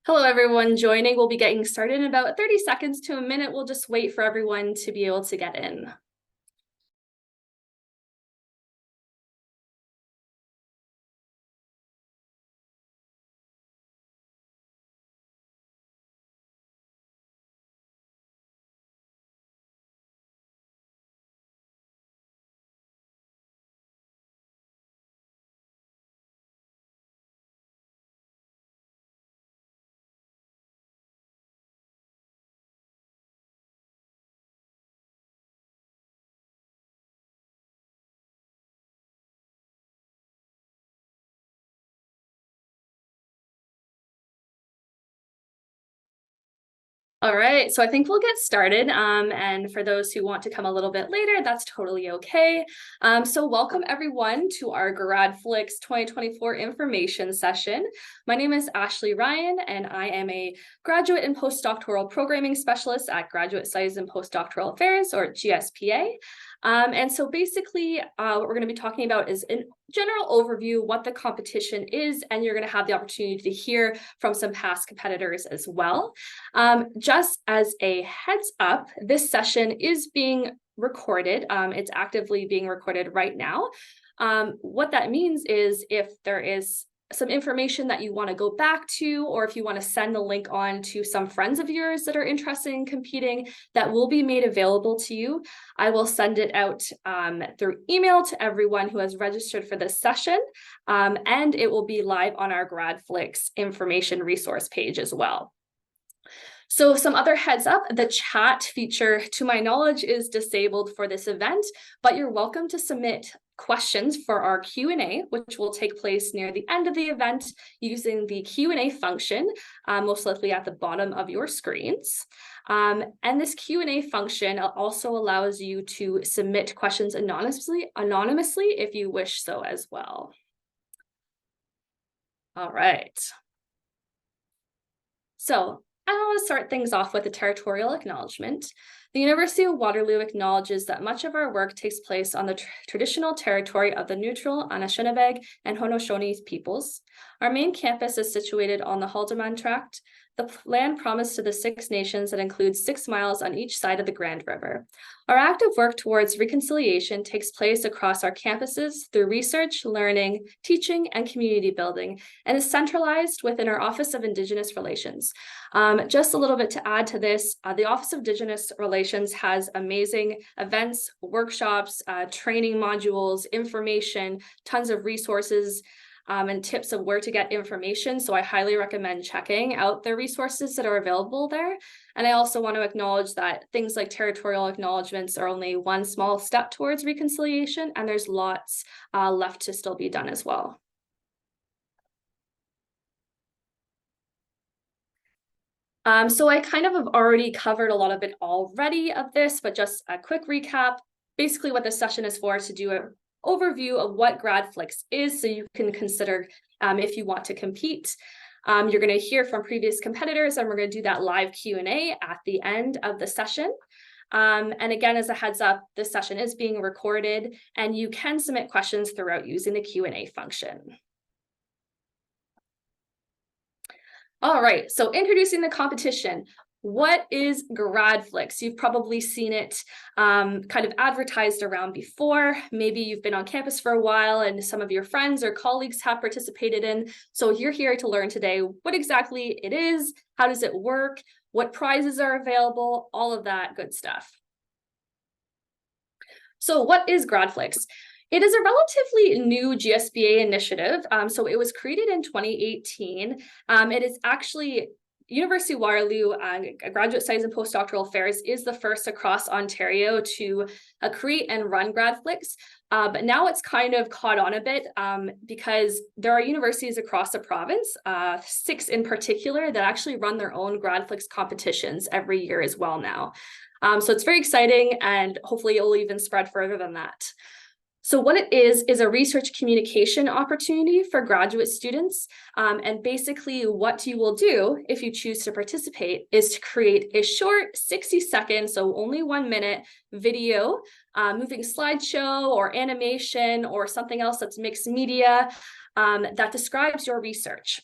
Hello, everyone joining. We'll be getting started in about 30 seconds to a minute. We'll just wait for everyone to be able to get in. All right, so I think we'll get started. And for those who want to come a little bit later, that's totally okay. So welcome everyone to our GRADflix 2024 information session. My name is Ashley Ryan, and I am a graduate and postdoctoral programming specialist at Graduate Studies and Postdoctoral Affairs, or GSPA. And so basically, what we're going to be talking about is a general overview, what the competition is, and you're going to have the opportunity to hear from some past competitors as well. Just as a heads up, this session is being recorded. It's actively being recorded right now. What that means is if there is some information that you want to go back to, or if you want to send the link on to some friends of yours that are interested in competing, that will be made available to you. I will send it out through email to everyone who has registered for this session, and it will be live on our GRADflix information resource page as well. So some other heads up, the chat feature, to my knowledge, is disabled for this event, but you're welcome to submit questions for our Q&A, which will take place near the end of the event using the Q&A function, most likely at the bottom of your screens. And this Q&A function also allows you to submit questions anonymously if you wish so as well. All right. So I want to start things off with a territorial acknowledgement. The University of Waterloo acknowledges that much of our work takes place on the traditional territory of the neutral Anishinaabe and Haudenosaunee peoples. Our main campus is situated on the Haldimand Tract, the land promised to the Six Nations that includes 6 miles on each side of the Grand River. Our active work towards reconciliation takes place across our campuses through research, learning, teaching, and community building, and is centralized within our Office of Indigenous Relations. Just a little bit to add to this, the Office of Indigenous Relations has amazing events, workshops, training modules, information, tons of resources, and tips of where to get information. So I highly recommend checking out the resources that are available there. And I also want to acknowledge that things like territorial acknowledgements are only one small step towards reconciliation, and there's lots left to still be done as well. So I kind of have already covered a lot of it already of this, but just a quick recap. Basically what this session is for is to do an overview of what GRADflix is, so you can consider if you want to compete. You're going to hear from previous competitors, and we're going to do that live Q&A at the end of the session. And again, as a heads up, this session is being recorded, and you can submit questions throughout using the Q&A function. All right, so introducing the competition. What is GRADflix? You've probably seen it kind of advertised around before. Maybe you've been on campus for a while and some of your friends or colleagues have participated in. So you're here to learn today what exactly it is, how does it work, what prizes are available, all of that good stuff. So what is GRADflix? It is a relatively new GSBA initiative. So it was created in 2018. It is actually University of Waterloo Graduate Studies and Postdoctoral Affairs is the first across Ontario to create and run GRADflix. But now it's kind of caught on a bit because there are universities across the province, 6 in particular, that actually run their own GRADflix competitions every year as well now. So it's very exciting, and hopefully it will even spread further than that. So what it is a research communication opportunity for graduate students. And basically what you will do if you choose to participate is to create a short 60-second, so only 1 minute video, moving slideshow or animation or something else that's mixed media that describes your research.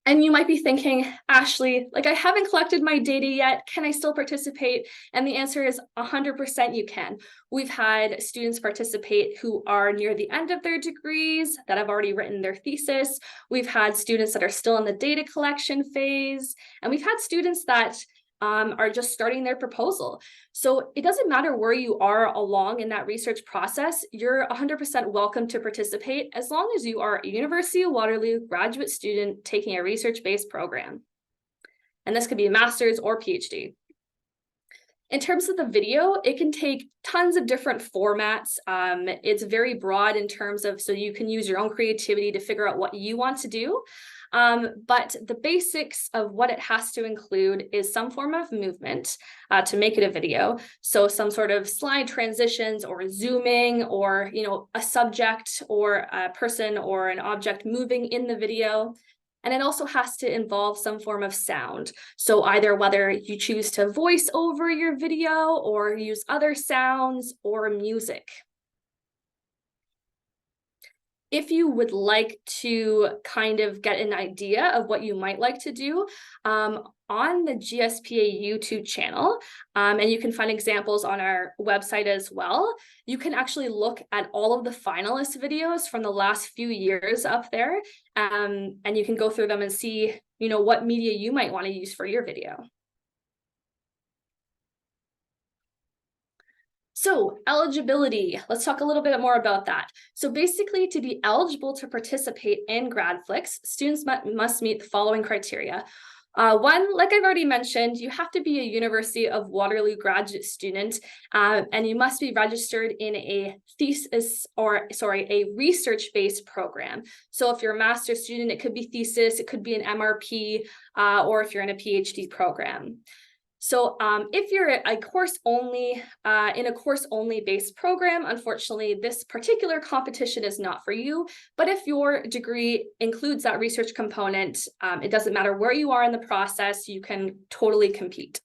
And you might be thinking, Ashley, like I haven't collected my data yet. Can I still participate? And the answer is 100% you can. We've had students participate who are near the end of their degrees that have already written their thesis. We've had students that are still in the data collection phase. And we've had students that are just starting their proposal. So it doesn't matter where you are along in that research process, you're 100% welcome to participate as long as you are a University of Waterloo graduate student taking a research-based program. And this could be a master's or PhD. In terms of the video, it can take tons of different formats. It's very broad in terms of, so you can use your own creativity to figure out what you want to do. But the basics of what it has to include is some form of movement to make it a video. So some sort of slide transitions or zooming or, a subject or a person or an object moving in the video. And it also has to involve some form of sound. So either whether you choose to voice over your video or use other sounds or music. If you would like to kind of get an idea of what you might like to do, on the GSPA YouTube channel, and you can find examples on our website as well, you can actually look at all of the finalist videos from the last few years up there, and you can go through them and see, what media you might want to use for your video. So eligibility, let's talk a little bit more about that. So basically, to be eligible to participate in GRADflix, students must meet the following criteria. One, like I've already mentioned, you have to be a University of Waterloo graduate student, and you must be registered in a a research-based program. So if you're a master's student, it could be thesis, it could be an MRP, or if you're in a PhD program. So if you're in a course-only based program, unfortunately, this particular competition is not for you. But if your degree includes that research component, it doesn't matter where you are in the process, you can totally compete.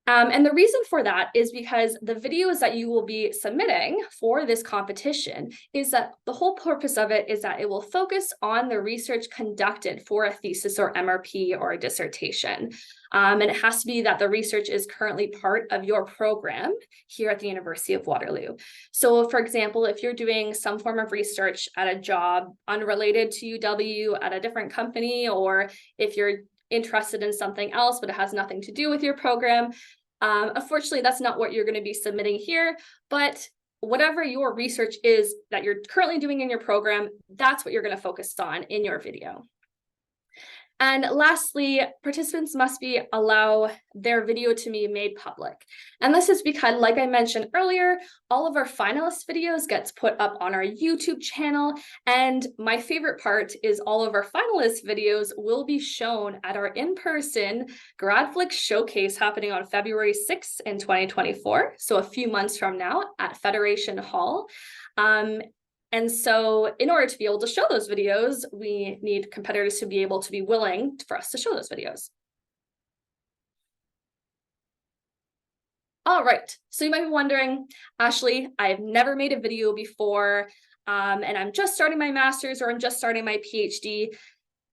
And the reason for that is because the videos that you will be submitting for this competition is that the whole purpose of it is that it will focus on the research conducted for a thesis or MRP or a dissertation. And it has to be that the research is currently part of your program here at the University of Waterloo. So for example, if you're doing some form of research at a job unrelated to UW at a different company, or if you're interested in something else, but it has nothing to do with your program, unfortunately, that's not what you're going to be submitting here, but whatever your research is that you're currently doing in your program, that's what you're going to focus on in your video. And lastly, participants must allow their video to be made public. And this is because, like I mentioned earlier, all of our finalist videos gets put up on our YouTube channel. And my favorite part is all of our finalist videos will be shown at our in-person GRADflix showcase happening on February 6th in 2024. So a few months from now at Federation Hall. And so in order to be able to show those videos, we need competitors to be able to be willing for us to show those videos. All right, so you might be wondering, Ashley, I've never made a video before, and I'm just starting my master's or I'm just starting my PhD.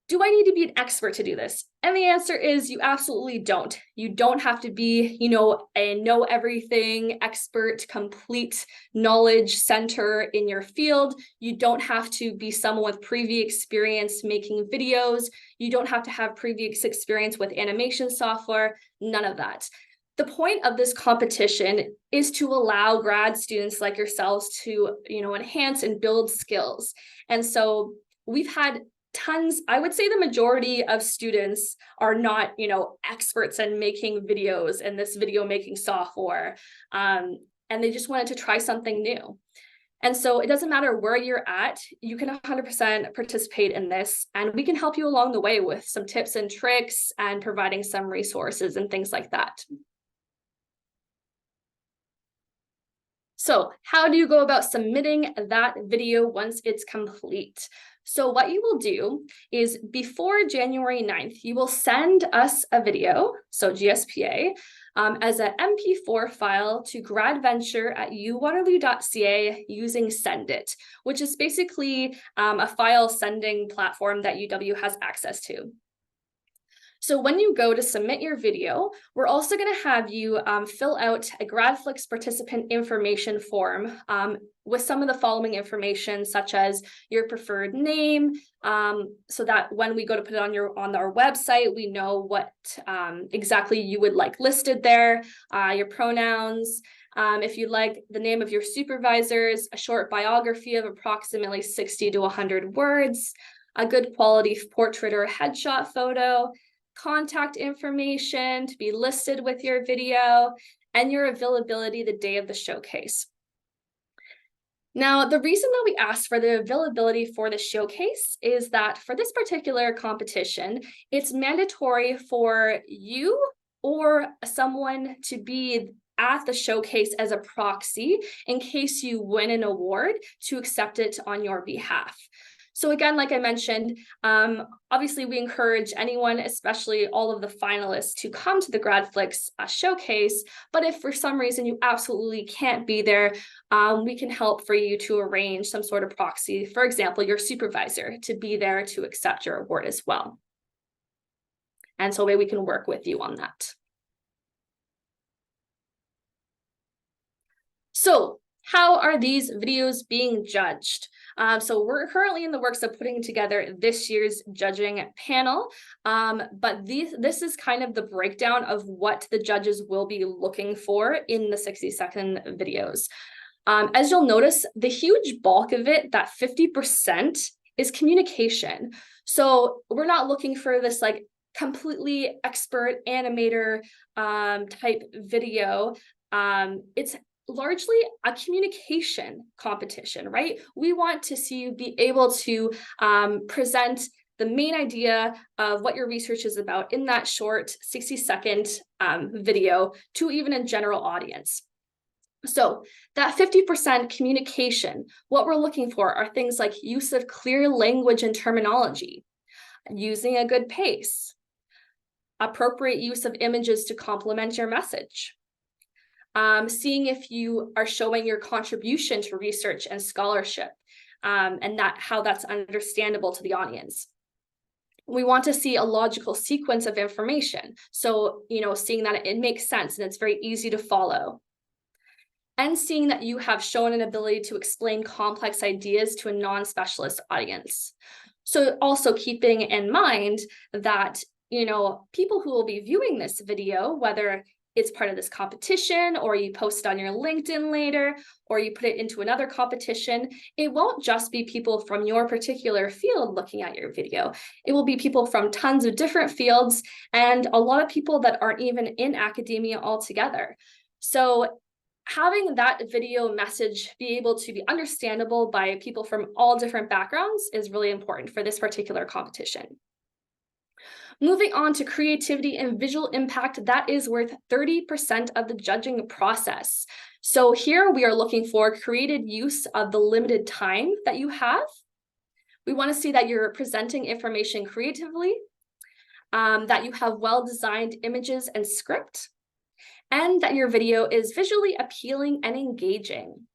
Do I need to be an expert to do this? And the answer is you absolutely don't. You don't have to be, a know everything expert, complete knowledge center in your field. You don't have to be someone with previous experience making videos. You don't have to have previous experience with animation software, none of that. The point of this competition is to allow grad students like yourselves to, enhance and build skills. And so we've had tons, I would say the majority of students are not, experts in making videos and this video making software. And they just wanted to try something new. And so it doesn't matter where you're at, you can 100% participate in this, and we can help you along the way with some tips and tricks and providing some resources and things like that. So how do you go about submitting that video once it's complete? So what you will do is before January 9th, you will send us a video, so GSPA, as a MP4 file to gradventure@uwaterloo.ca using Sendit, which is basically a file sending platform that UW has access to. So when you go to submit your video, we're also going to have you fill out a GRADflix participant information form with some of the following information, such as your preferred name, so that when we go to put it on our website, we know what exactly you would like listed there, your pronouns, if you'd like the name of your supervisors, a short biography of approximately 60 to 100 words, a good quality portrait or headshot photo, contact information to be listed with your video, and your availability the day of the showcase. Now, the reason that we asked for the availability for the showcase is that for this particular competition, it's mandatory for you or someone to be at the showcase as a proxy in case you win an award to accept it on your behalf. So again, like I mentioned, obviously we encourage anyone, especially all of the finalists, to come to the GRADflix showcase. But if for some reason you absolutely can't be there, we can help for you to arrange some sort of proxy, for example, your supervisor, to be there to accept your award as well. And so maybe we can work with you on that. So how are these videos being judged? So we're currently in the works of putting together this year's judging panel, but this is kind of the breakdown of what the judges will be looking for in the 60-second videos. As you'll notice, the huge bulk of it, that 50%, is communication. So we're not looking for this like completely expert animator type video. It's largely a communication competition, right? We want to see you be able to present the main idea of what your research is about in that short 60-second video to even a general audience. So that 50% communication, what we're looking for are things like use of clear language and terminology, using a good pace, appropriate use of images to complement your message, seeing if you are showing your contribution to research and scholarship, and how that's understandable to the audience. We want to see a logical sequence of information. So, seeing that it makes sense and it's very easy to follow. And seeing that you have shown an ability to explain complex ideas to a non-specialist audience. So also keeping in mind that, people who will be viewing this video, whether it's part of this competition, or you post it on your LinkedIn later, or you put it into another competition, it won't just be people from your particular field looking at your video. It will be people from tons of different fields and a lot of people that aren't even in academia altogether. So having that video message be able to be understandable by people from all different backgrounds is really important for this particular competition. Moving on to creativity and visual impact, that is worth 30% of the judging process. So here we are looking for creative use of the limited time that you have. We want to see that you're presenting information creatively, that you have well-designed images and script, and that your video is visually appealing and engaging.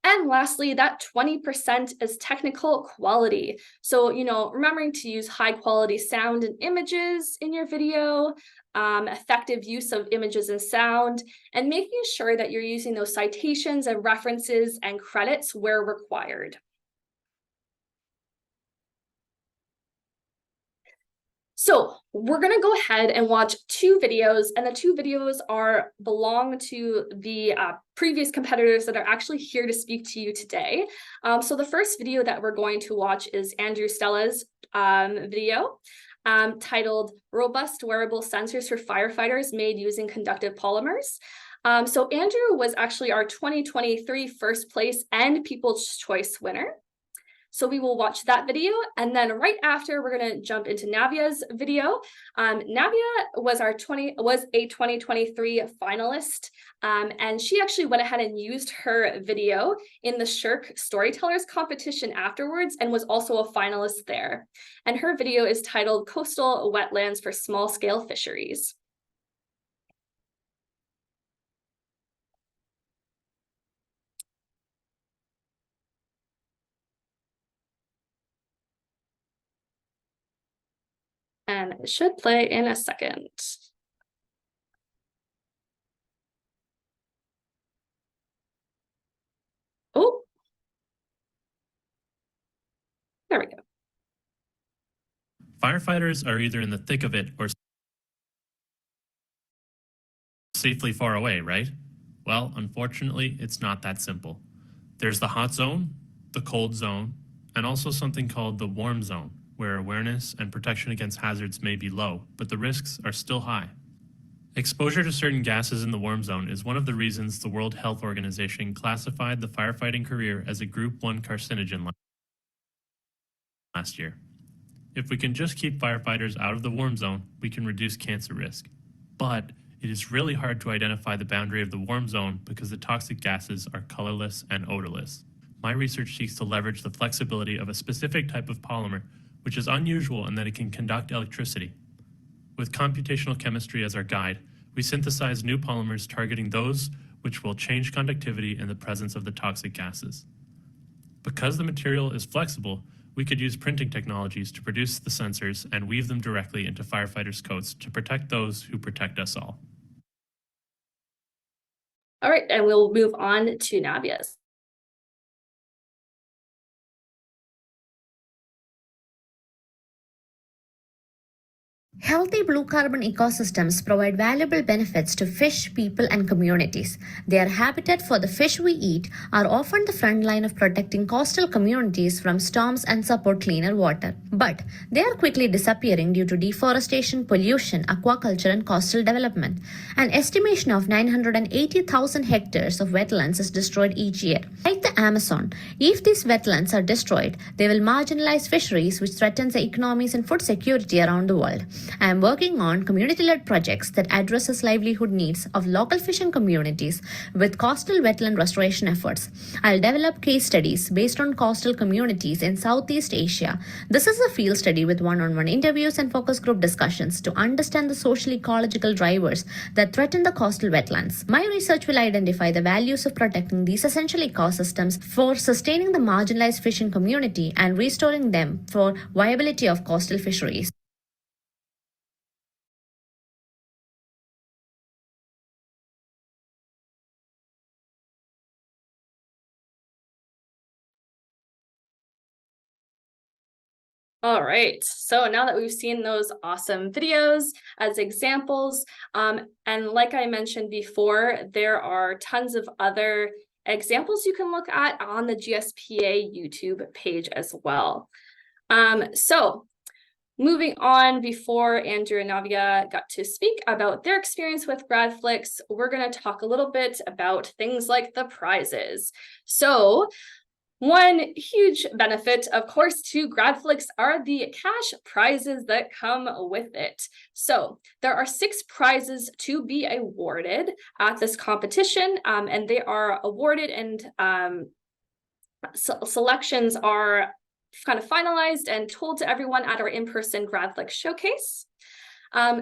And lastly, that 20% is technical quality. So, remembering to use high quality sound and images in your video, effective use of images and sound, and making sure that you're using those citations and references and credits where required. So we're going to go ahead and watch two videos, and the two videos belong to the previous competitors that are actually here to speak to you today. So the first video that we're going to watch is Andrew Stella's video titled Robust Wearable Sensors for Firefighters Made Using Conductive Polymers. So Andrew was actually our 2023 first place and People's Choice winner. So we will watch that video, and then right after we're going to jump into Navia's video. Navia was a 2023 finalist, and she actually went ahead and used her video in the Shirk Storytellers competition afterwards and was also a finalist there. And her video is titled Coastal Wetlands for Small-Scale Fisheries. And it should play in a second. Oh, there we go. Firefighters are either in the thick of it or safely far away, right? Well, unfortunately, it's not that simple. There's the hot zone, the cold zone, and also something called the warm zone, where awareness and protection against hazards may be low, but the risks are still high. Exposure to certain gases in the warm zone is one of the reasons the World Health Organization classified the firefighting career as a Group 1 carcinogen last year. If we can just keep firefighters out of the warm zone, we can reduce cancer risk. But it is really hard to identify the boundary of the warm zone because the toxic gases are colorless and odorless. My research seeks to leverage the flexibility of a specific type of polymer, which is unusual in that it can conduct electricity. With computational chemistry as our guide, we synthesize new polymers targeting those which will change conductivity in the presence of the toxic gases. Because the material is flexible, we could use printing technologies to produce the sensors and weave them directly into firefighters' coats to protect those who protect us all. All right, and we'll move on to Navia's. Healthy blue carbon ecosystems provide valuable benefits to fish, people, and communities. Their habitat for the fish we eat are often the front line of protecting coastal communities from storms and support cleaner water. But they are quickly disappearing due to deforestation, pollution, aquaculture, and coastal development. An estimation of 980,000 hectares of wetlands is destroyed each year. Like the Amazon, if these wetlands are destroyed, they will marginalize fisheries, which threatens the economies and food security around the world. I am working on community-led projects that addresses livelihood needs of local fishing communities with coastal wetland restoration efforts. I'll develop case studies based on coastal communities in Southeast Asia. This is a field study with one-on-one interviews and focus group discussions to understand the social ecological drivers that threaten the coastal wetlands. My research will identify the values of protecting these essential ecosystems for sustaining the marginalized fishing community and restoring them for viability of coastal fisheries. All right, so now that we've seen those awesome videos as examples, and like I mentioned before, there are tons of other examples you can look at on the GSPA YouTube page as well. So moving on, before Andrew and Navia got to speak about their experience with GRADflix, we're going to talk a little bit about things like the prizes. So one huge benefit, of course, to GRADflix are the cash prizes that come with it. So there are 6 prizes to be awarded at this competition, and they are awarded and selections are kind of finalized and told to everyone at our in-person GRADflix showcase.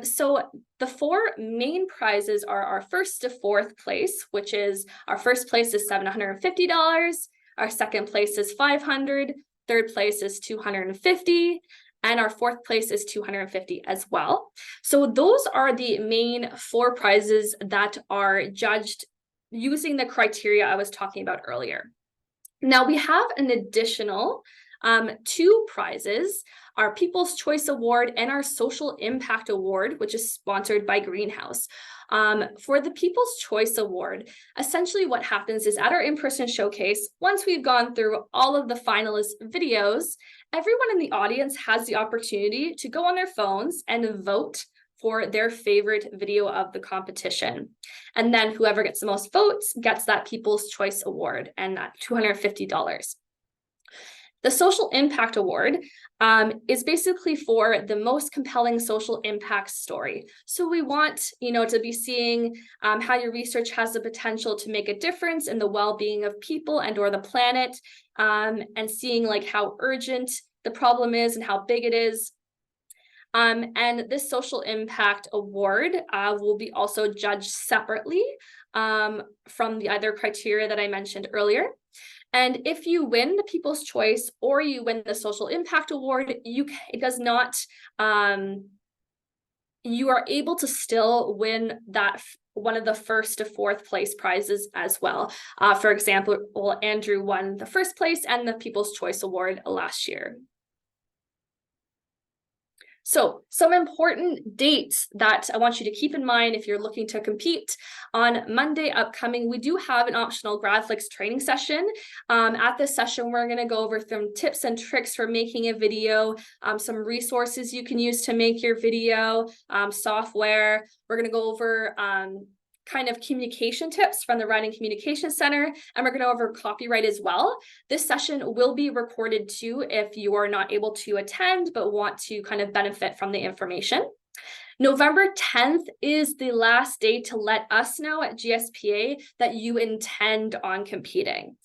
So the 4 main prizes are our 1st to 4th place, which is our 1st place is $750. Our 2nd place is $500, 3rd place is $250, and our 4th place is $250 as well. So those are the main 4 prizes that are judged using the criteria I was talking about earlier. Now we have an additional 2 prizes, our People's Choice Award and our Social Impact Award, which is sponsored by Greenhouse. For the People's Choice Award, essentially what happens is at our in-person showcase, once we've gone through all of the finalist videos, everyone in the audience has the opportunity to go on their phones and vote for their favorite video of the competition. And then whoever gets the most votes gets that People's Choice Award and that $250. The Social Impact Award is basically for the most compelling social impact story. So we want, to be seeing how your research has the potential to make a difference in the well-being of people and or the planet, and seeing like how urgent the problem is and how big it is. And this Social Impact Award will be also judged separately from the other criteria that I mentioned earlier. And if you win the People's Choice or you win the Social Impact Award, it does not you are able to still win that one of the first to fourth place prizes as well. For example, Andrew won the first place and the People's Choice Award last year. So some important dates that I want you to keep in mind if you're looking to compete. On Monday upcoming, we do have an optional GRADflix training session. At this session, we're going to go over some tips and tricks for making a video, some resources you can use to make your video, software. We're going to go over kind of communication tips from the Writing Communication Center, and we're going to go over copyright as well. This session will be recorded too if you are not able to attend but want to kind of benefit from the information. November 10th is the last day to let us know at GSPA that you intend on competing.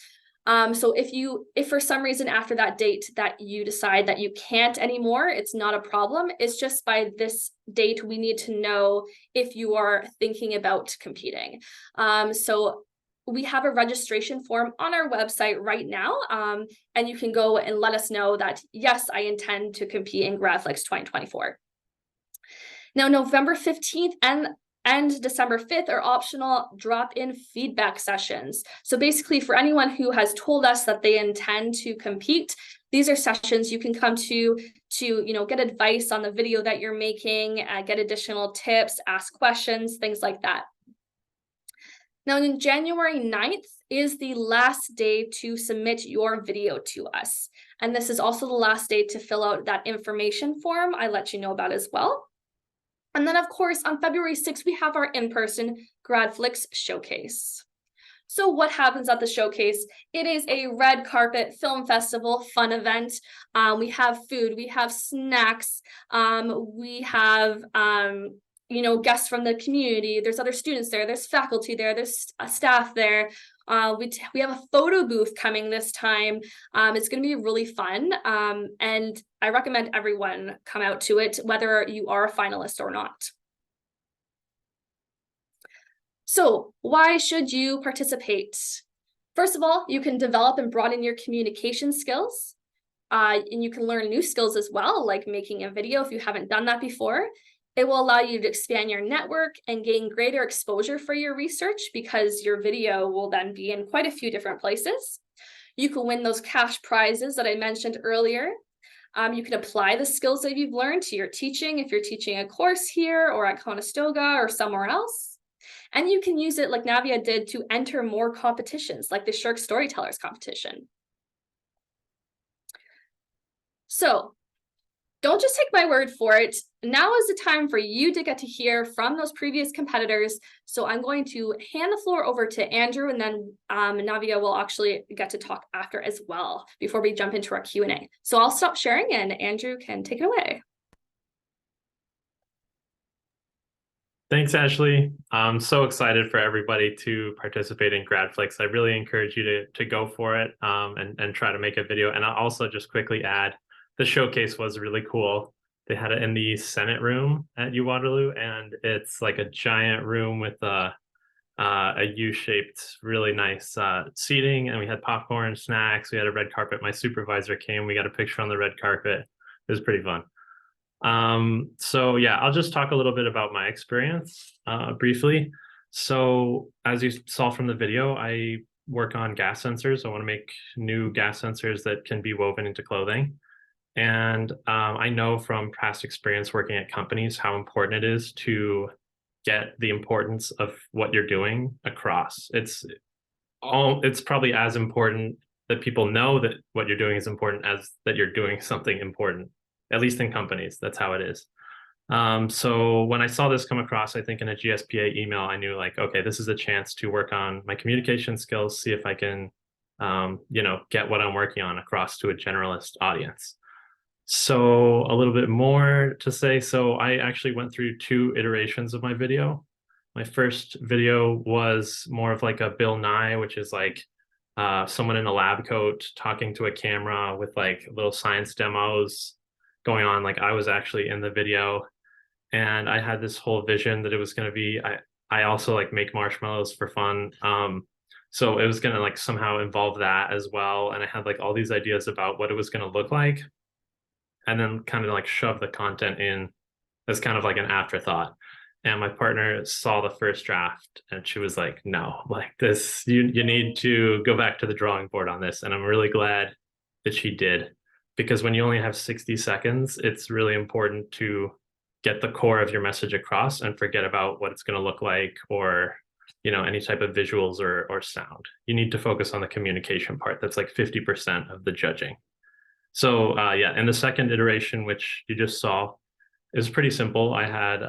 So if for some reason after that date that you decide that you can't anymore, it's not a problem. It's just by this date, we need to know if you are thinking about competing. So we have a registration form on our website right now, and you can go and let us know that, yes, I intend to compete in GRADflix 2024. Now, November 15th and December 5th are optional drop-in feedback sessions. So basically, for anyone who has told us that they intend to compete, these are sessions you can come to get advice on the video that you're making, get additional tips, ask questions, things like that. Now, on January 9th is the last day to submit your video to us. And this is also the last day to fill out that information form I let you know about as well. And then, of course, on February 6th, we have our in-person GRADflix showcase. So what happens at the showcase? It is a red carpet film festival fun event. We have food, we have snacks, we have guests from the community. There's other students there, there's faculty there, there's staff there. We have a photo booth coming this time. It's going to be really fun, and I recommend everyone come out to it, whether you are a finalist or not. So why should you participate? First of all, you can develop and broaden your communication skills, and you can learn new skills as well, like making a video if you haven't done that before. It will allow you to expand your network and gain greater exposure for your research because your video will then be in quite a few different places. You can win those cash prizes that I mentioned earlier. You can apply the skills that you've learned to your teaching if you're teaching a course here or at Conestoga or somewhere else. And you can use it like Navia did to enter more competitions like the Shirk Storytellers competition. So don't just take my word for it. Now is the time for you to get to hear from those previous competitors. So I'm going to hand the floor over to Andrew, and then Navia will actually get to talk after as well before we jump into our Q&A. So I'll stop sharing and Andrew can take it away. Thanks, Ashley. I'm so excited for everybody to participate in GRADflix. I really encourage you to go for it and try to make a video. And I'll also just quickly add, the showcase was really cool. They had it in the Senate room at U Waterloo, and it's like a giant room with a U-shaped, really nice seating, and we had popcorn, snacks, we had a red carpet. My supervisor came, we got a picture on the red carpet. It was pretty fun. So yeah, I'll just talk a little bit about my experience briefly. So as you saw from the video, I work on gas sensors. I want to make new gas sensors that can be woven into clothing. And I know from past experience working at companies how important it is to get the importance of what you're doing across. It's probably as important that people know that what you're doing is important as that you're doing something important, at least in companies. That's how it is. So when I saw this come across, I think in a GSPA email, I knew like, okay, this is a chance to work on my communication skills, see if I can, get what I'm working on across to a generalist audience. So a little bit more to say. So I actually went through 2 iterations of my video. My first video was more of like a Bill Nye, which is like someone in a lab coat talking to a camera with like little science demos going on. Like I was actually in the video, and I had this whole vision that it was going to be, I also like make marshmallows for fun. So it was going to like somehow involve that as well. And I had like all these ideas about what it was going to look like, and then kind of like shove the content in as kind of like an afterthought. And my partner saw the first draft and she was like, no, like this, you need to go back to the drawing board on this. And I'm really glad that she did, because when you only have 60 seconds, it's really important to get the core of your message across and forget about what it's going to look like, or any type of visuals or sound. You need to focus on the communication part. That's like 50% of the judging. So yeah, in the second iteration, which you just saw, it was pretty simple. I had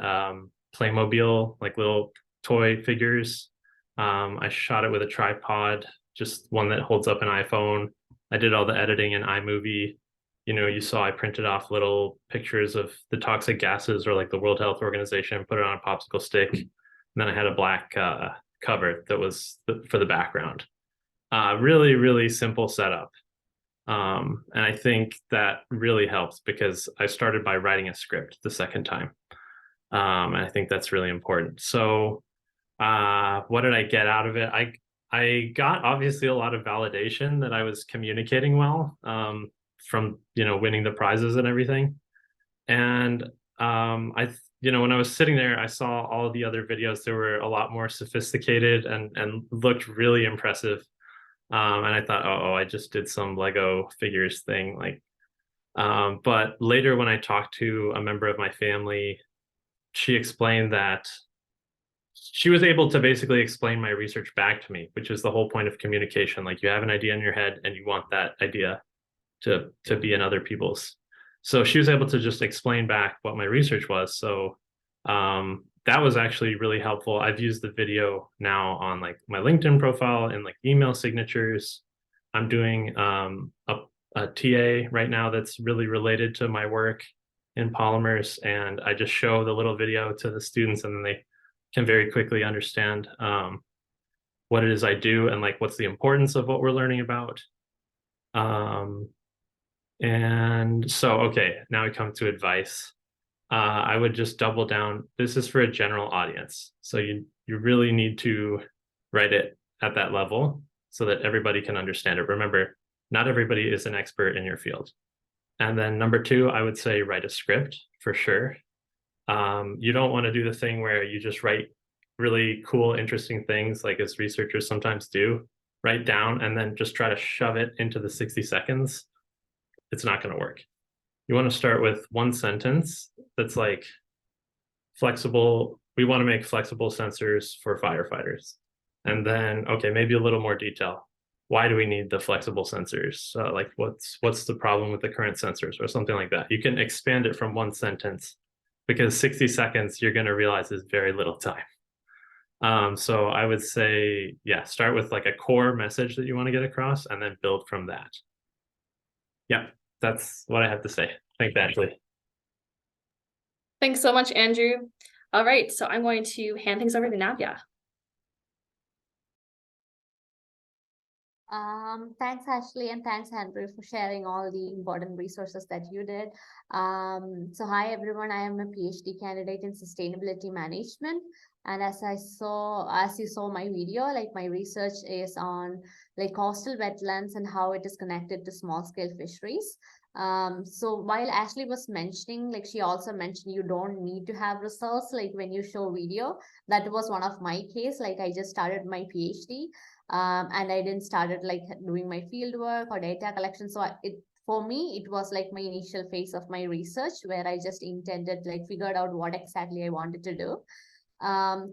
Playmobil, like little toy figures. I shot it with a tripod, just one that holds up an iPhone. I did all the editing in iMovie. You saw I printed off little pictures of the toxic gases, or like the World Health Organization, put it on a popsicle stick. And then I had a black cover that was for the background. Really, really simple setup. And I think that really helps because I started by writing a script the second time. And I think that's really important. So what did I get out of it? I got obviously a lot of validation that I was communicating well, from winning the prizes and everything. And when I was sitting there, I saw all the other videos that were a lot more sophisticated and looked really impressive. And I thought, oh, I just did some Lego figures thing. But later when I talked to a member of my family, she explained that she was able to basically explain my research back to me, which is the whole point of communication. Like, you have an idea in your head and you want that idea to be in other people's. So she was able to just explain back what my research was. So that was actually really helpful. I've used the video now on like my LinkedIn profile and like email signatures. I'm doing a TA right now that's really related to my work in polymers, and I just show the little video to the students, and then they can very quickly understand what it is I do and like what's the importance of what we're learning about. And so, okay, now we come to advice. I would just double down. This is for a general audience. So you really need to write it at that level so that everybody can understand it. Remember, not everybody is an expert in your field. And then number two, I would say write a script for sure. You don't want to do the thing where you just write really cool, interesting things, like as researchers sometimes do, write down and then just try to shove it into the 60 seconds. It's not going to work. You want to start with one sentence that's like flexible. We want to make flexible sensors for firefighters. And then, okay, maybe a little more detail. Why do we need the flexible sensors? Like what's the problem with the current sensors, or something like that. You can expand it from one sentence, because 60 seconds, you're going to realize is very little time. So I would say, yeah, start with like a core message that you want to get across and then build from that. Yeah, that's what I have to say. Thanks, Ashley. Thanks so much, Andrew. All right, so I'm going to hand things over to Navya. Thanks, Ashley, and thanks, Andrew, for sharing all the important resources that you did. So hi, everyone. I am a PhD candidate in sustainability management. And as you saw my video, like my research is on like coastal wetlands and how it is connected to small scale fisheries. So while Ashley was mentioning, like she also mentioned, you don't need to have results like when you show video. That was one of my case. Like I just started my PhD. And I didn't started like doing my field work or data collection. So for me, it was like my initial phase of my research where I just figured out what exactly I wanted to do.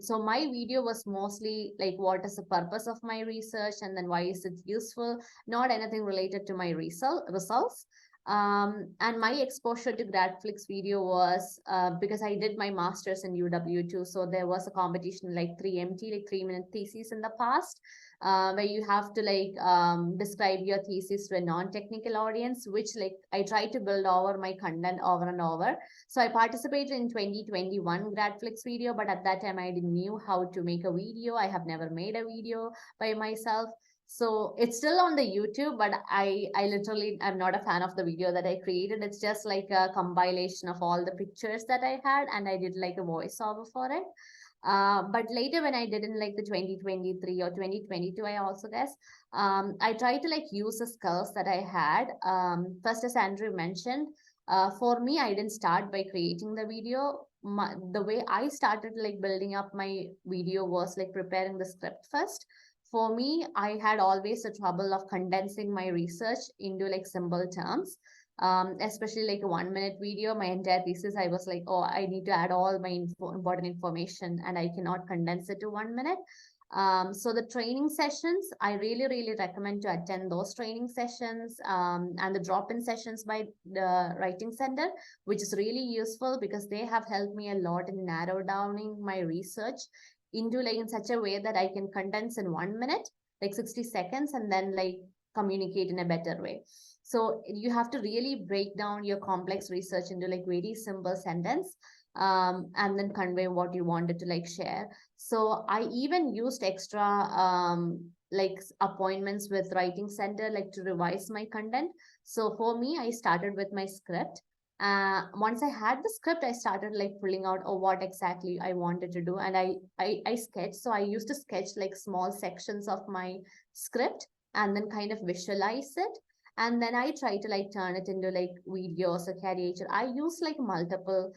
So my video was mostly like what is the purpose of my research and then why is it useful, not anything related to my results. And my exposure to GRADflix video was because I did my master's in UW too. So there was a competition like 3MT, like 3-minute thesis in the past, where you have to describe your thesis to a non-technical audience, which like I tried to build over my content over and over. So I participated in 2021 GRADflix video, but at that time I didn't knew how to make a video. I have never made a video by myself. So it's still on the YouTube, but I literally am not a fan of the video that I created. It's just like a compilation of all the pictures that I had, and I did like a voiceover for it. But later when I did in like the 2023 or 2022, I also guess, I tried to like use the skills that I had. First, as Andrew mentioned, For me, I didn't start by creating the video. The way I started like building up my video was like preparing the script first. For me, I had always a trouble of condensing my research into like simple terms. Especially like a 1 minute video, my entire thesis, I was like, oh, I need to add all my important information and I cannot condense it to 1 minute. So the training sessions, I really recommend to attend those training sessions, and the drop-in sessions by the writing center, which is really useful because they have helped me a lot in narrow downing my research into like in such a way that I can condense in 1 minute, like 60 seconds, and then like communicate in a better way. So you have to really break down your complex research into like very simple sentence, and then convey what you wanted to like share. So I even used extra like appointments with writing center like to revise my content. So for me, I started with my script. Once I had the script, I started like pulling out what exactly I wanted to do, and I sketched. So I used to sketch like small sections of my script and then kind of visualize it, and then I try to like turn it into like videos or caricature. I use like multiple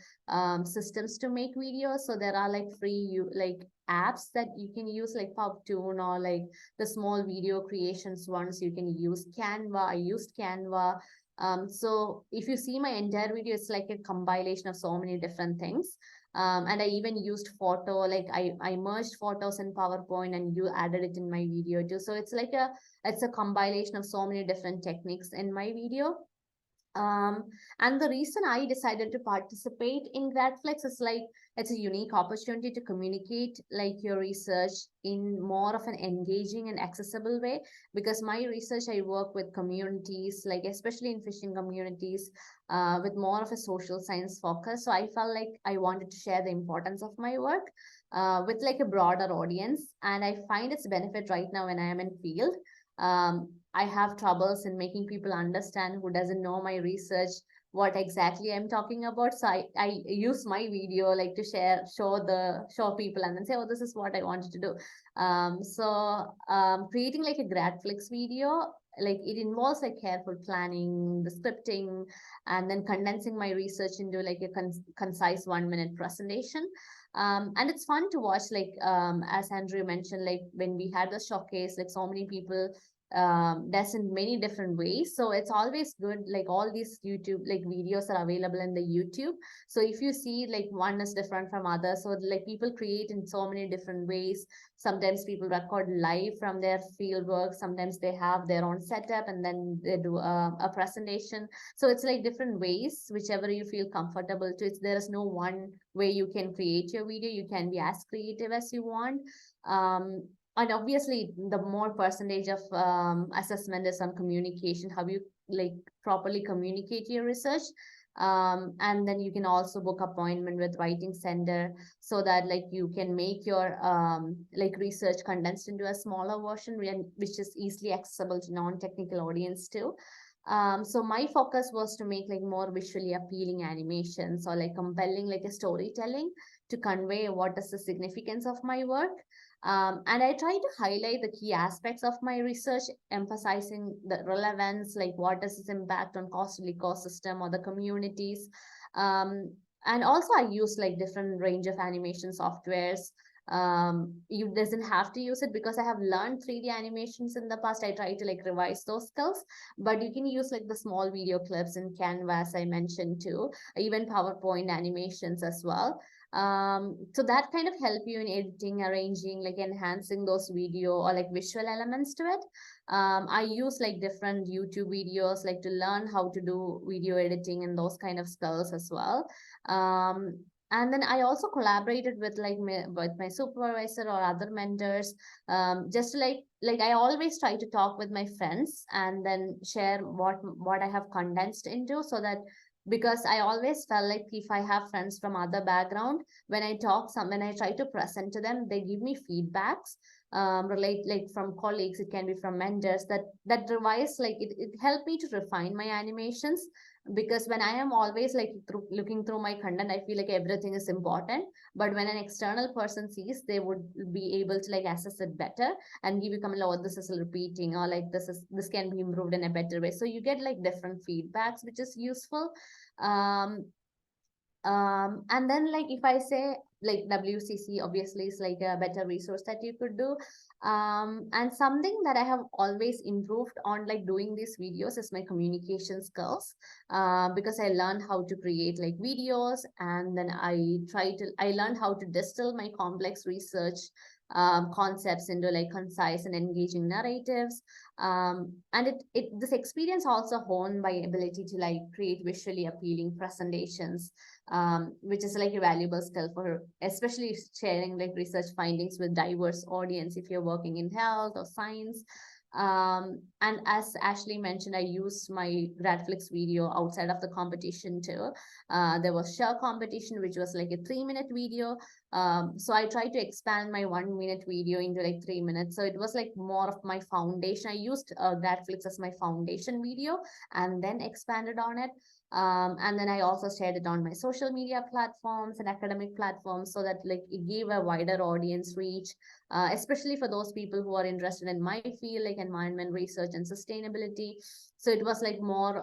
systems to make videos. So there are like free like apps that you can use like Pubtoon, or like the small video creations ones you can use. Canva, I used Canva. So if you see my entire video, it's like a compilation of so many different things. And I even used photo, like I merged photos in PowerPoint and you added it in my video too. So it's a compilation of so many different techniques in my video. Um, and the reason I decided to participate in GRADflix is like it's a unique opportunity to communicate like your research in more of an engaging and accessible way. Because my research, I work with communities, like especially in fishing communities, with more of a social science focus. So I felt like I wanted to share the importance of my work with like a broader audience, and I find its benefit right now when I am in field. I have troubles in making people understand who doesn't know my research, what exactly I'm talking about. So I use my video like to show people and then say, oh, this is what I wanted to do. Creating like a GRADflix video, like it involves like careful planning, the scripting, and then condensing my research into like a concise 1 minute presentation. And it's fun to watch, like as Andrew mentioned, like when we had the showcase, like so many people does in many different ways. So it's always good, like all these YouTube like videos are available in the YouTube. So if you see like one is different from others, so like people create in so many different ways. Sometimes people record live from their field work, sometimes they have their own setup and then they do a presentation. So it's like different ways, whichever you feel comfortable to. There is no one way you can create your video. You can be as creative as you want. And obviously the more percentage of assessment is on communication, how you like properly communicate your research. And then you can also book appointment with writing center so that like you can make your like research condensed into a smaller version, which is easily accessible to non-technical audience too. So my focus was to make like more visually appealing animations or like compelling like a storytelling to convey what is the significance of my work. And I try to highlight the key aspects of my research, emphasizing the relevance, like what is its impact on coastal ecosystem or the communities. And also I use like different range of animation softwares. You doesn't have to use it because I have learned 3D animations in the past. I try to like revise those skills, but you can use like the small video clips in Canva, as I mentioned too, even PowerPoint animations as well. So that kind of help you in editing, arranging, like enhancing those video or like visual elements to it. I use like different YouTube videos like to learn how to do video editing and those kind of skills as well. And then I also collaborated with with my supervisor or other mentors, just like I always try to talk with my friends and then share what I have condensed into, so that because I always felt like if I have friends from other background, when I try to present to them, they give me feedbacks, relate like from colleagues, it can be from mentors that revise, like it helped me to refine my animations. because when I am always like looking through my content, I feel like everything is important. But when an external person sees, they would be able to like assess it better and give you comment, oh, this is repeating, or like this can be improved in a better way. So you get like different feedbacks, which is useful. um and then like if I say like WCC obviously is like a better resource that you could do. And something that I have always improved on like doing these videos is my communication skills, because I learned how to create like videos, and then I learned how to distill my complex research concepts into like concise and engaging narratives. And this experience also honed my ability to like create visually appealing presentations, which is like a valuable skill for especially sharing like research findings with diverse audience if you're working in health or science. And as Ashley mentioned, I used my GRADflix video outside of the competition too. There was share competition, which was like a 3-minute video. So I tried to expand my 1-minute video into like 3 minutes. So it was like more of my foundation. I used GRADflix as my foundation video and then expanded on it. And then I also shared it on my social media platforms and academic platforms, so that like it gave a wider audience reach, especially for those people who are interested in my field, like environment research and sustainability. So it was like more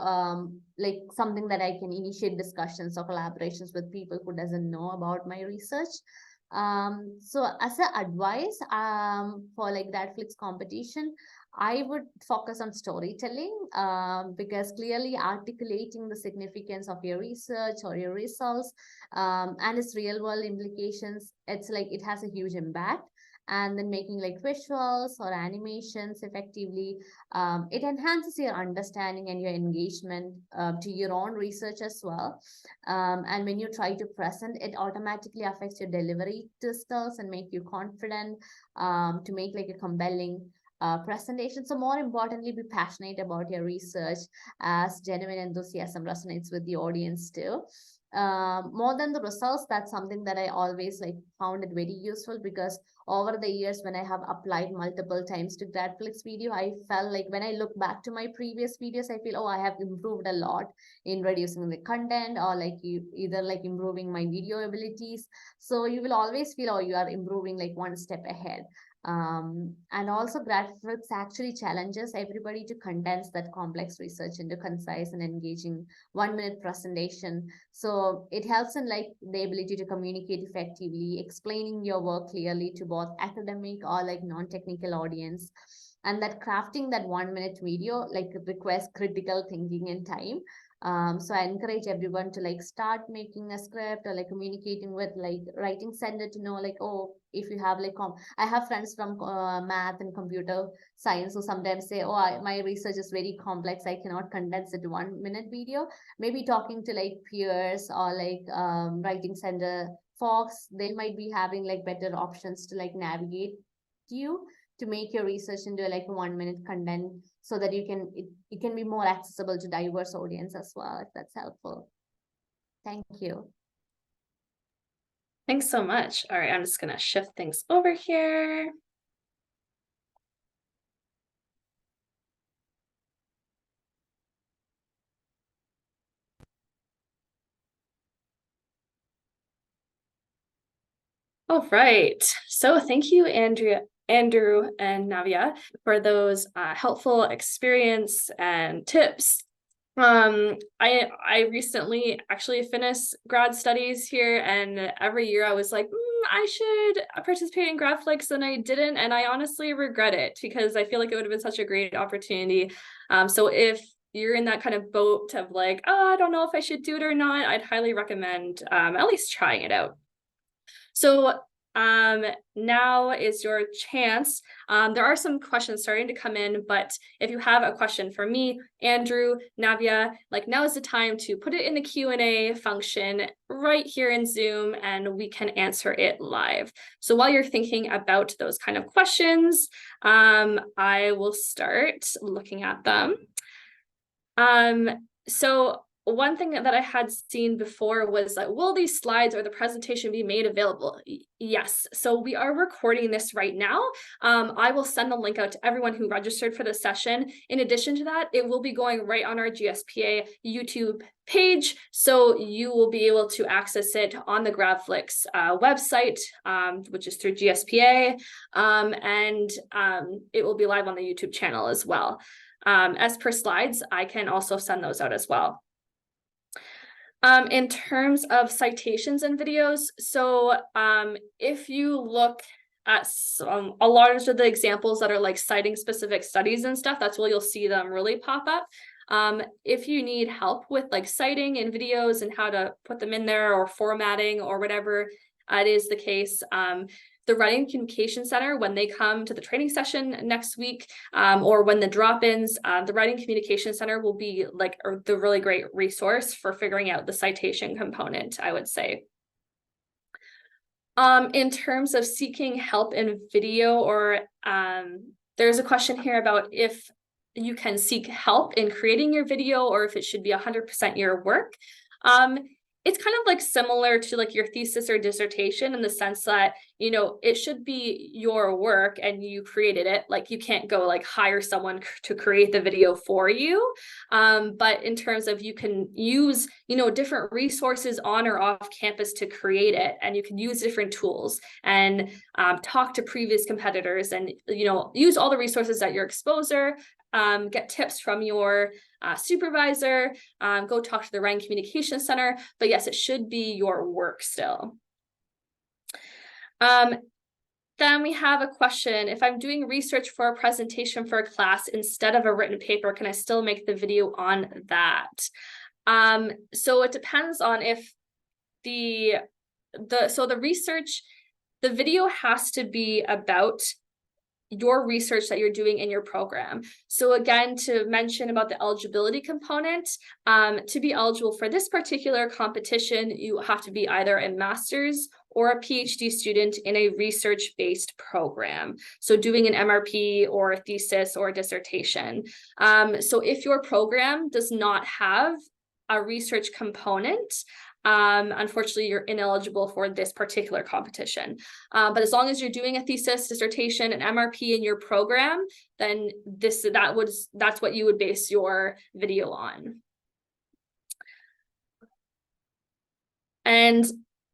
like something that I can initiate discussions or collaborations with people who doesn't know about my research. So as a advice for like GRADflix competition, I would focus on storytelling, because clearly articulating the significance of your research or your results, and its real world implications, it's like it has a huge impact. And then making like visuals or animations effectively, it enhances your understanding and your engagement to your own research as well. And when you try to present, it automatically affects your delivery skills and make you confident to make like a compelling presentation. So more importantly, be passionate about your research, as genuine enthusiasm resonates with the audience too. More than the results, that's something that I always like found it very useful, because over the years when I have applied multiple times to GRADflix video, I felt like when I look back to my previous videos, I feel, oh, I have improved a lot in reducing the content, or like either like improving my video abilities. So you will always feel, oh, you are improving like one step ahead. And also GRADflix actually challenges everybody to condense that complex research into concise and engaging 1-minute presentation. So it helps in like the ability to communicate effectively, explaining your work clearly to both academic or like non-technical audience. And that crafting that 1-minute video like requires critical thinking and time. So I encourage everyone to like start making a script or like communicating with like writing center to know like, oh, if you have like I have friends from math and computer science who sometimes say, oh, my research is very complex, I cannot condense it to 1-minute video. Maybe talking to like peers or like writing center folks, they might be having like better options to like navigate you to make your research into like a 1-minute content, so that you can it can be more accessible to diverse audience as well, if that's helpful. Thank you. Thanks so much. All right, I'm just gonna shift things over here. All right. So thank you, Andrew and Navia, for those helpful experience and tips. I recently actually finished grad studies here, and every year I was like, I should participate in GRADflix, and I didn't, and I honestly regret it, because I feel like it would have been such a great opportunity. So if you're in that kind of boat of like, oh, I don't know if I should do it or not, I'd highly recommend at least trying it out. So now is your chance. There are some questions starting to come in, but if you have a question for me, Andrew, Navia, like now is the time to put it in the Q&A function right here in Zoom, and we can answer it live. So while you're thinking about those kind of questions, I will start looking at them. So one thing that I had seen before was like, will these slides or the presentation be made available? Yes. So we are recording this right now. I will send the link out to everyone who registered for the session. In addition to that, it will be going right on our GSPA YouTube page. So you will be able to access it on the GRADflix website, which is through GSPA. And it will be live on the YouTube channel as well. As per slides, I can also send those out as well. In terms of citations and videos, so if you look at a lot of the examples that are like citing specific studies and stuff, that's where you'll see them really pop up. If you need help with like citing and videos and how to put them in there or formatting or whatever it is the case, the Writing Communication Center, when they come to the training session next week, or when the drop-ins, the Writing Communication Center will be like the really great resource for figuring out the citation component, I would say. In terms of seeking help in video, or there's a question here about if you can seek help in creating your video or if it should be 100% your work. It's kind of like similar to like your thesis or dissertation in the sense that, you know, it should be your work and you created it. Like you can't go like hire someone to create the video for you. But in terms of you can use, you know, different resources on or off campus to create it, and you can use different tools and talk to previous competitors and, you know, use all the resources at your exposure. Get tips from your supervisor, go talk to the Writing Communication Center, but yes, it should be your work still. Then we have a question, if I'm doing research for a presentation for a class instead of a written paper, can I still make the video on that? So it depends on if the research, the video has to be about your research that you're doing in your program. So again, to mention about the eligibility component, to be eligible for this particular competition, you have to be either a master's or a PhD student in a research-based program. So doing an MRP or a thesis or a dissertation. So if your program does not have a research component, unfortunately, you're ineligible for this particular competition. But as long as you're doing a thesis, dissertation, and MRP in your program, then that's what you would base your video on. And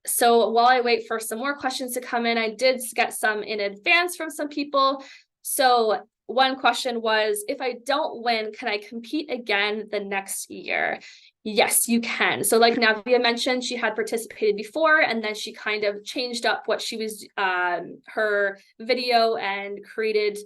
so while I wait for some more questions to come in, I did get some in advance from some people. So one question was, if I don't win, can I compete again the next year? Yes, you can. So like Navia mentioned, she had participated before, and then she kind of changed up what she was, her video, and created,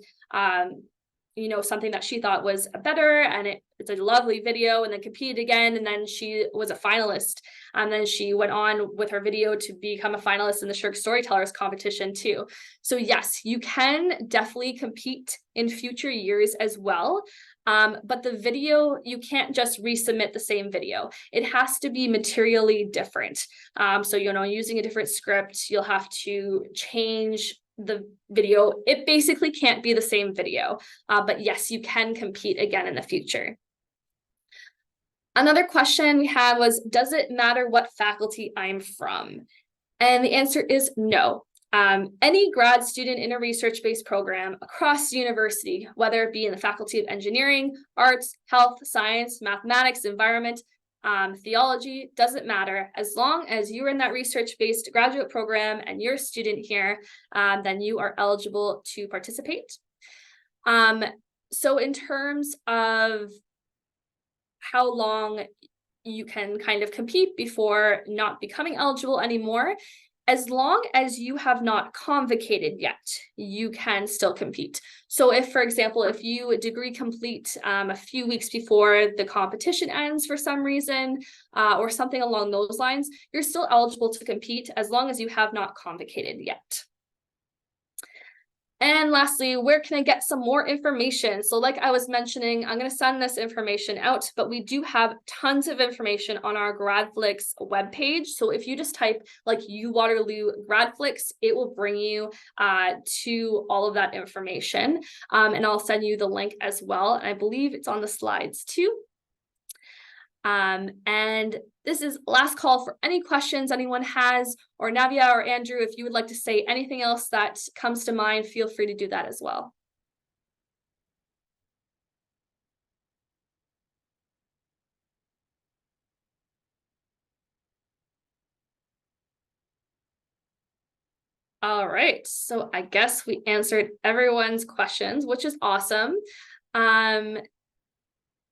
you know, something that she thought was better, and it's a lovely video, and then competed again, and then she was a finalist, and then she went on with her video to become a finalist in the Shirk Storytellers competition too. So yes, you can definitely compete in future years as well. But the video, you can't just resubmit the same video. It has to be materially different. So, you know, using a different script, you'll have to change the video. It basically can't be the same video, but yes, you can compete again in the future. Another question we had was, does it matter what faculty I'm from? And the answer is no. Any grad student in a research-based program across the university, whether it be in the Faculty of Engineering, Arts, Health, Science, Mathematics, Environment, theology, doesn't matter. As long as you're in that research-based graduate program and you're a student here, then you are eligible to participate. So in terms of how long you can kind of compete before not becoming eligible anymore, as long as you have not convocated yet, you can still compete. So if, for example, if you degree complete a few weeks before the competition ends for some reason, or something along those lines, you're still eligible to compete as long as you have not convocated yet. And lastly, where can I get some more information? So like I was mentioning, I'm going to send this information out, but we do have tons of information on our GRADflix webpage. So if you just type like UWaterloo GRADflix, it will bring you to all of that information. And I'll send you the link as well. And I believe it's on the slides too. And this is last call for any questions anyone has, or Navia or Andrew, if you would like to say anything else that comes to mind, feel free to do that as well. All right, so I guess we answered everyone's questions, which is awesome.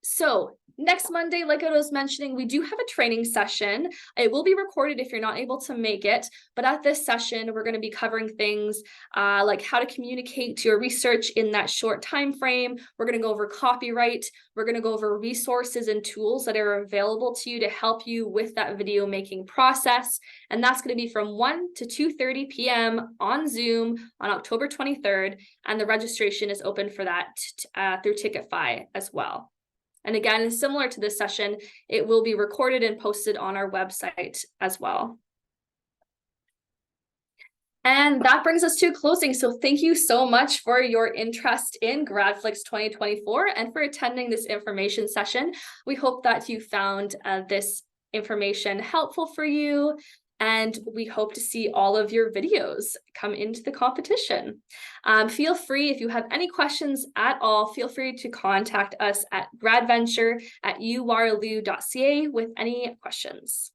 So next Monday, like I was mentioning, we do have a training session. It will be recorded if you're not able to make it, but at this session, we're going to be covering things like how to communicate your research in that short time frame. We're going to go over copyright. We're going to go over resources and tools that are available to you to help you with that video making process. And that's going to be from 1 to 2:30 p.m. on Zoom on October 23rd. And the registration is open for that through Ticketfy as well. And again, similar to this session, it will be recorded and posted on our website as well. And that brings us to closing. So thank you so much for your interest in GRADflix 2024 and for attending this information session. We hope that you found this information helpful for you. And we hope to see all of your videos come into the competition. Feel free, if you have any questions at all, feel free to contact us at gradventure@uwaterloo.ca with any questions.